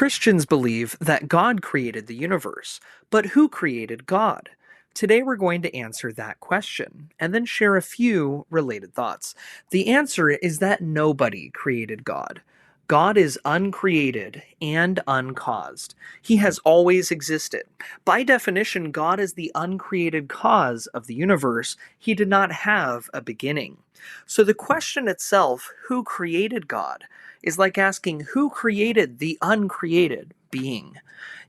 Christians believe that God created the universe, but who created God? Today we're going to answer that question and then share a few related thoughts. The answer is that nobody created God. God is uncreated and uncaused. He has always existed. By definition, God is the uncreated cause of the universe. He did not have a beginning. So the question itself, who created God, is like asking who created the uncreated being.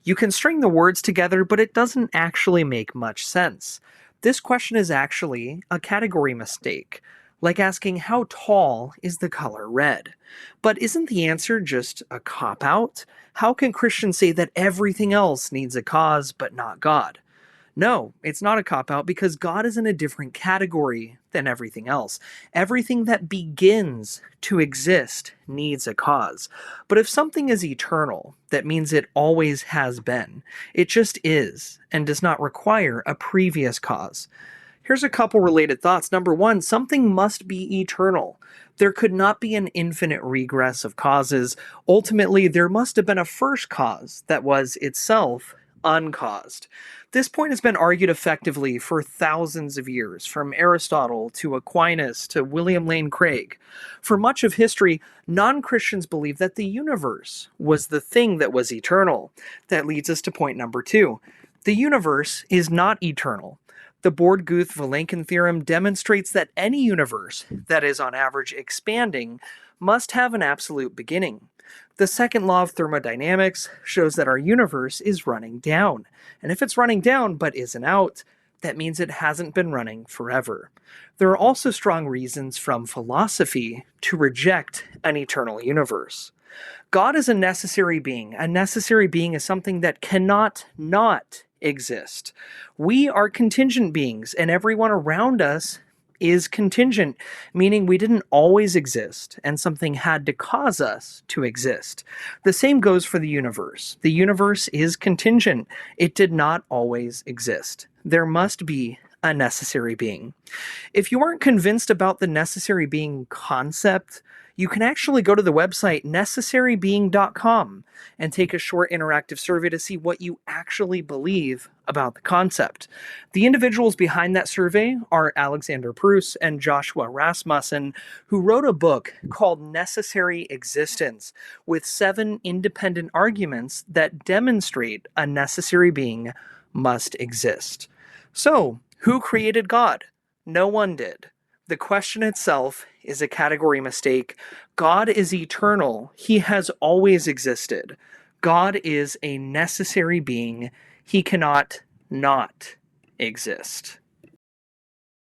You can string the words together, but it doesn't actually make much sense. This question is actually a category mistake, like asking how tall is the color red. But isn't the answer just a cop-out? How can Christians say that everything else needs a cause but not God? No, it's not a cop-out because God is in a different category than everything else. Everything that begins to exist needs a cause. But if something is eternal, that means it always has been. It just is and does not require a previous cause. Here's a couple related thoughts. Number one, something must be eternal. There could not be an infinite regress of causes. Ultimately, there must have been a first cause that was itself uncaused. This point has been argued effectively for thousands of years, from Aristotle to Aquinas to William Lane Craig. For much of history, non-Christians believe that the universe was the thing that was eternal. That leads us to point number two. The universe is not eternal. The Born-Guth-Vilenkin theorem demonstrates that any universe that is on average expanding must have an absolute beginning. The second law of thermodynamics shows that our universe is running down. And if it's running down but isn't out, that means it hasn't been running forever. There are also strong reasons from philosophy to reject an eternal universe. God is a necessary being. A necessary being is something that cannot not exist. We are contingent beings, and everyone around us is contingent, meaning we didn't always exist, and something had to cause us to exist. The same goes for the universe. The universe is contingent. It did not always exist. There must be a necessary being. If you aren't convinced about the necessary being concept, you can actually go to the website necessarybeing.com and take a short interactive survey to see what you actually believe about the concept. The individuals behind that survey are Alexander Pruss and Joshua Rasmussen, who wrote a book called Necessary Existence, with 7 independent arguments that demonstrate a necessary being must exist. So, who created God? No one did. The question itself is a category mistake. God is eternal. He has always existed. God is a necessary being. He cannot not exist.